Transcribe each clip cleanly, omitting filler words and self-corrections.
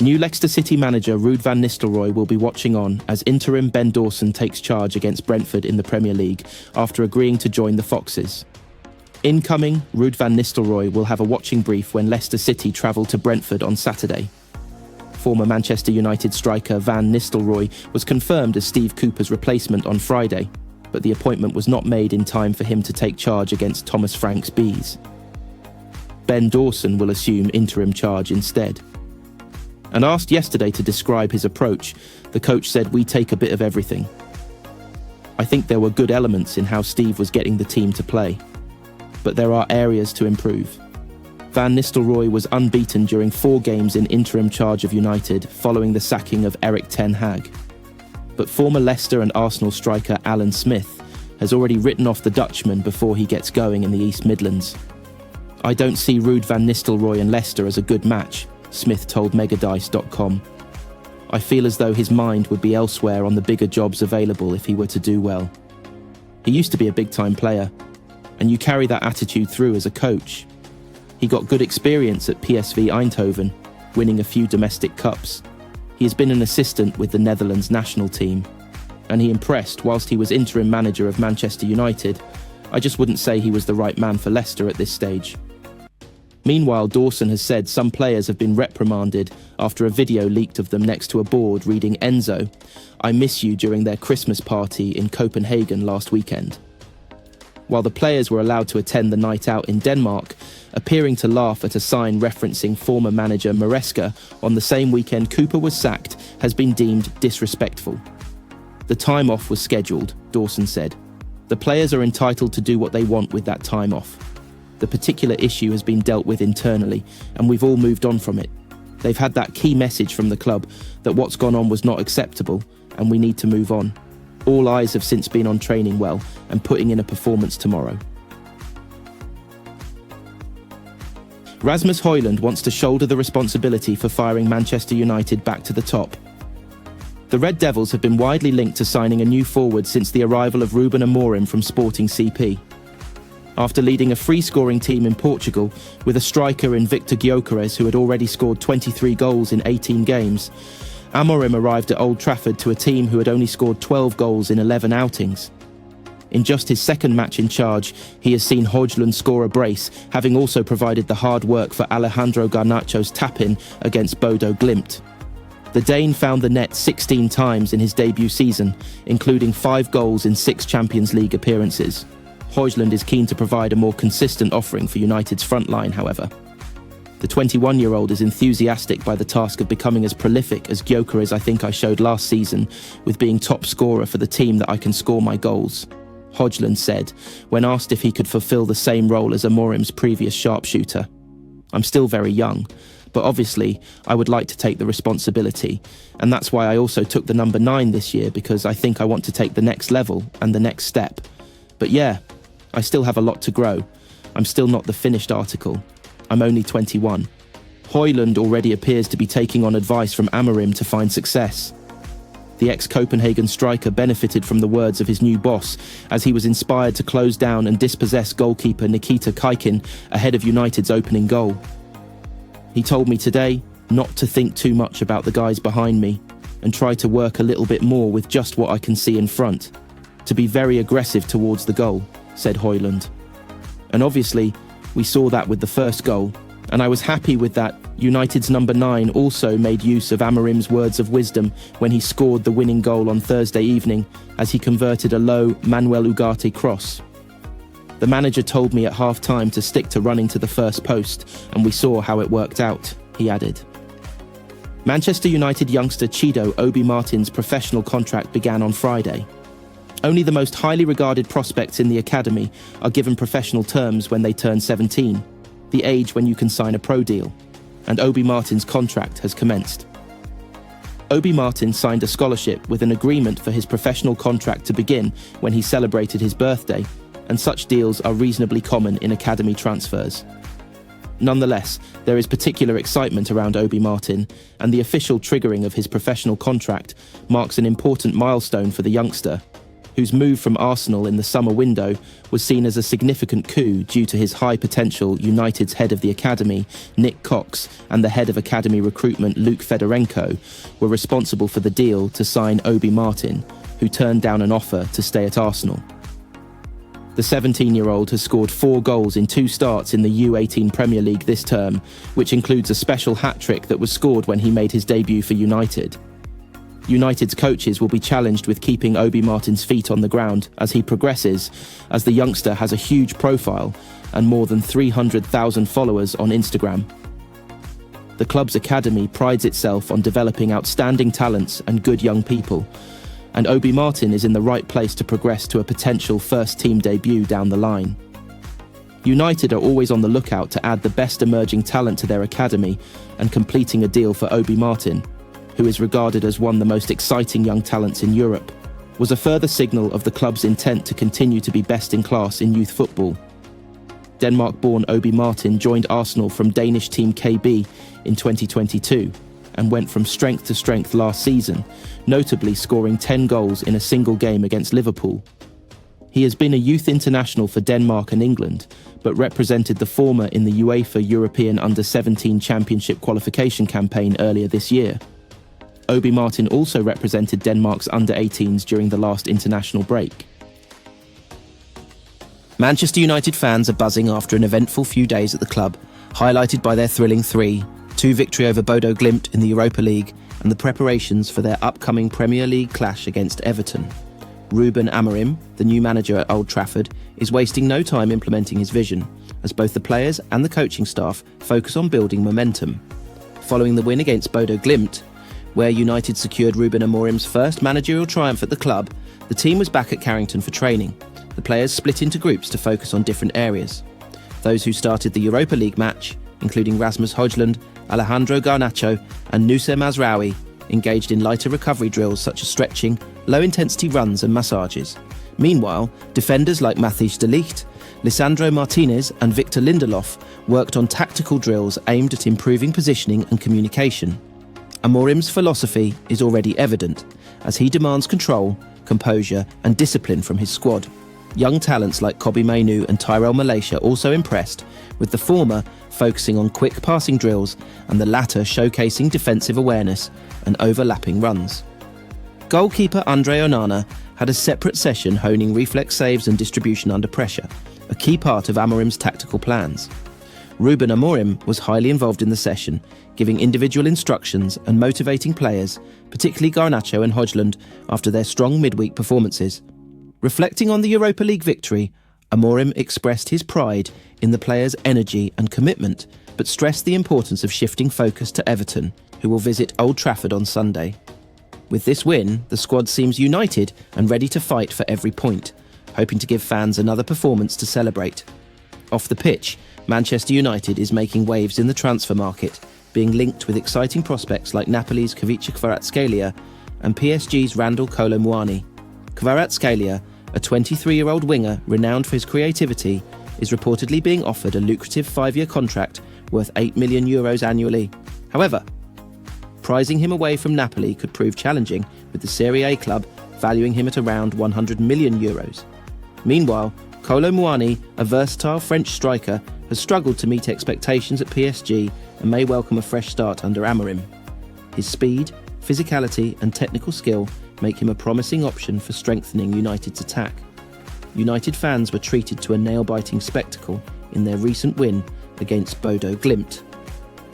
New Leicester City manager Ruud van Nistelrooy will be watching on as interim Ben Dawson takes charge against Brentford in the Premier League after agreeing to join the Foxes. Incoming, Ruud van Nistelrooy will have a watching brief when Leicester City travel to Brentford on Saturday. Former Manchester United striker Van Nistelrooy was confirmed as Steve Cooper's replacement on Friday, but the appointment was not made in time for him to take charge against Thomas Frank's Bees. Ben Dawson will assume interim charge instead. And asked yesterday to describe his approach, the coach said, "We take a bit of everything." I think there were good elements in how Steve was getting the team to play, but there are areas to improve. Van Nistelrooy was unbeaten during 4 games in interim charge of United following the sacking of Erik ten Hag. But former Leicester and Arsenal striker Alan Smith has already written off the Dutchman before he gets going in the East Midlands. "I don't see Ruud van Nistelrooy and Leicester as a good match," Smith told Megadice.com. "I feel as though his mind would be elsewhere on the bigger jobs available if he were to do well." He used to be a big-time player, and you carry that attitude through as a coach. He got good experience at PSV Eindhoven, winning a few domestic cups. He has been an assistant with the Netherlands national team, and he impressed whilst he was interim manager of Manchester United. I just wouldn't say he was the right man for Leicester at this stage. Meanwhile, Dawson has said some players have been reprimanded after a video leaked of them next to a board reading "Enzo, I miss you" during their Christmas party in Copenhagen last weekend. While the players were allowed to attend the night out in Denmark, appearing to laugh at a sign referencing former manager Maresca on the same weekend Cooper was sacked has been deemed disrespectful. "The time off was scheduled," Dawson said. "The players are entitled to do what they want with that time off. The particular issue has been dealt with internally, and we've all moved on from it. They've had that key message from the club that what's gone on was not acceptable, and we need to move on. All eyes have since been on training well and putting in a performance tomorrow." Rasmus Højlund wants to shoulder the responsibility for firing Manchester United back to the top. The Red Devils have been widely linked to signing a new forward since the arrival of Ruben Amorim from Sporting CP. After leading a free-scoring team in Portugal with a striker in Victor Gyökeres who had already scored 23 goals in 18 games, Amorim arrived at Old Trafford to a team who had only scored 12 goals in 11 outings. In just his second match in charge, he has seen Højlund score a brace, having also provided the hard work for Alejandro Garnacho's tap-in against Bodo Glimt. The Dane found the net 16 times in his debut season, including 5 goals in 6 Champions League appearances. Højlund is keen to provide a more consistent offering for United's front line, however. The 21-year-old is enthusiastic by the task of becoming as prolific as Gyökeres I think I showed last season, with being top scorer for the team that I can score my goals, Højlund said, when asked if he could fulfill the same role as Amorim's previous sharpshooter. "I'm still very young, but obviously I would like to take the responsibility, and that's why I also took the number 9 this year, because I think I want to take the next level and the next step. But yeah, I still have a lot to grow. I'm still not the finished article. I'm only 21. Højlund already appears to be taking on advice from Amorim to find success. The ex-Copenhagen striker benefited from the words of his new boss, as he was inspired to close down and dispossess goalkeeper Nikita Kaikin ahead of United's opening goal. "He told me today not to think too much about the guys behind me and try to work a little bit more with just what I can see in front. To be very aggressive towards the goal," said Højlund. And obviously, we saw that with the first goal, and I was happy with that. United's number 9 also made use of Amorim's words of wisdom when he scored the winning goal on Thursday evening as he converted a low Manuel Ugarte cross. "The manager told me at half-time to stick to running to the first post, and we saw how it worked out," he added. Manchester United youngster Chido Obi Martin's professional contract began on Friday. Only the most highly regarded prospects in the academy are given professional terms when they turn 17, the age when you can sign a pro deal, and Obi Martin's contract has commenced. Obi Martin signed a scholarship with an agreement for his professional contract to begin when he celebrated his birthday, and such deals are reasonably common in academy transfers. Nonetheless, there is particular excitement around Obi Martin, and the official triggering of his professional contract marks an important milestone for the youngster, whose move from Arsenal in the summer window was seen as a significant coup due to his high potential. United's head of the academy, Nick Cox, and the head of academy recruitment, Luke Fedorenko, were responsible for the deal to sign Obi Martin, who turned down an offer to stay at Arsenal. The 17-year-old has scored 4 goals in 2 starts in the U18 Premier League this term, which includes a special hat-trick that was scored when he made his debut for United. United's coaches will be challenged with keeping Obi Martin's feet on the ground as he progresses, as the youngster has a huge profile and more than 300,000 followers on Instagram. The club's academy prides itself on developing outstanding talents and good young people, and Obi Martin is in the right place to progress to a potential first-team debut down the line. United are always on the lookout to add the best emerging talent to their academy, and completing a deal for Obi Martin, who is regarded as one of the most exciting young talents in Europe, was a further signal of the club's intent to continue to be best in class in youth football. Denmark-born Obi Martin joined Arsenal from Danish team KB in 2022 and went from strength to strength last season, notably scoring 10 goals in a single game against Liverpool. He has been a youth international for Denmark and England, but represented the former in the UEFA European Under-17 Championship qualification campaign earlier this year. Obi Martin also represented Denmark's under-18s during the last international break. Manchester United fans are buzzing after an eventful few days at the club, highlighted by their thrilling 3-2 victory over Bodo Glimt in the Europa League and the preparations for their upcoming Premier League clash against Everton. Ruben Amorim, the new manager at Old Trafford, is wasting no time implementing his vision, as both the players and the coaching staff focus on building momentum. Following the win against Bodo Glimt, where United secured Ruben Amorim's first managerial triumph at the club, the team was back at Carrington for training. The players split into groups to focus on different areas. Those who started the Europa League match, including Rasmus Højlund, Alejandro Garnacho and Noussair Mazraoui, engaged in lighter recovery drills such as stretching, low-intensity runs and massages. Meanwhile, defenders like Matthijs de Ligt, Lisandro Martinez and Victor Lindelof worked on tactical drills aimed at improving positioning and communication. Amorim's philosophy is already evident, as he demands control, composure and discipline from his squad. Young talents like Kobbie Mainoo and Tyrell Malacia also impressed, with the former focusing on quick passing drills and the latter showcasing defensive awareness and overlapping runs. Goalkeeper Andre Onana had a separate session honing reflex saves and distribution under pressure, a key part of Amorim's tactical plans. Ruben Amorim was highly involved in the session, giving individual instructions and motivating players, particularly Garnacho and Højlund, after their strong midweek performances. Reflecting on the Europa League victory, Amorim expressed his pride in the players' energy and commitment, but stressed the importance of shifting focus to Everton, who will visit Old Trafford on Sunday. With this win, the squad seems united and ready to fight for every point, hoping to give fans another performance to celebrate. Off the pitch, Manchester United is making waves in the transfer market, being linked with exciting prospects like Napoli's 𝐉𝐔𝐒𝐓 𝐈𝐍 and PSG's Randal Kolo Muani. 𝐉𝐔𝐒𝐓, a 23-year-old winger renowned for his creativity, is reportedly being offered a lucrative 5-year contract worth €8 million annually. However, prizing him away from Napoli could prove challenging, with the Serie A club valuing him at around €100 million. Meanwhile, Kolo Muani, a versatile French striker, has struggled to meet expectations at PSG and may welcome a fresh start under Amorim. His speed, physicality and technical skill make him a promising option for strengthening United's attack. United fans were treated to a nail-biting spectacle in their recent win against Bodo Glimt.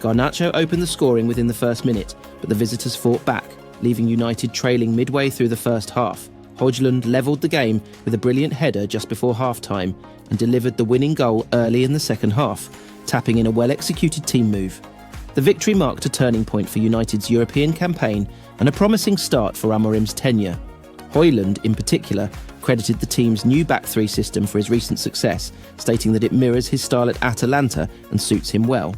Garnacho opened the scoring within the first minute, but the visitors fought back, leaving United trailing midway through the first half. Højlund levelled the game with a brilliant header just before half-time and delivered the winning goal early in the second half, tapping in a well-executed team move. The victory marked a turning point for United's European campaign and a promising start for Amorim's tenure. Højlund, in particular, credited the team's new back-three system for his recent success, stating that it mirrors his style at Atalanta and suits him well.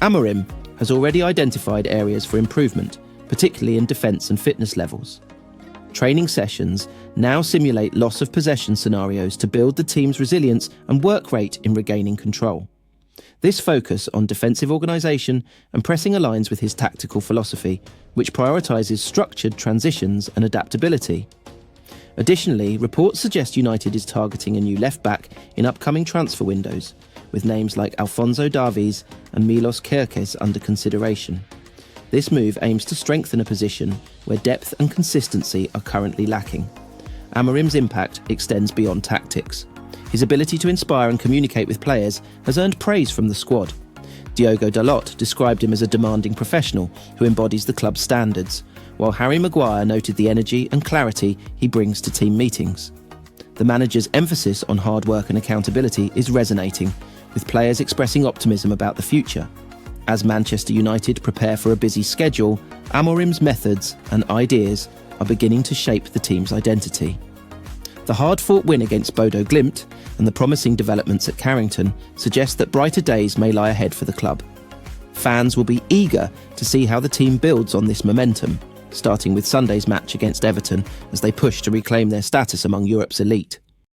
Amorim has already identified areas for improvement, particularly in defence and fitness levels. Training sessions now simulate loss of possession scenarios to build the team's resilience and work rate in regaining control. This focus on defensive organisation and pressing aligns with his tactical philosophy, which prioritises structured transitions and adaptability. Additionally, reports suggest United is targeting a new left-back in upcoming transfer windows, with names like Alphonso Davies and Milos Kerkez under consideration. This move aims to strengthen a position where depth and consistency are currently lacking. Amorim's impact extends beyond tactics. His ability to inspire and communicate with players has earned praise from the squad. Diogo Dalot described him as a demanding professional who embodies the club's standards, while Harry Maguire noted the energy and clarity he brings to team meetings. The manager's emphasis on hard work and accountability is resonating, with players expressing optimism about the future. As Manchester United prepare for a busy schedule, Amorim's methods and ideas are beginning to shape the team's identity. The hard-fought win against Bodo Glimt and the promising developments at Carrington suggest that brighter days may lie ahead for the club. Fans will be eager to see how the team builds on this momentum, starting with Sunday's match against Everton as they push to reclaim their status among Europe's elite.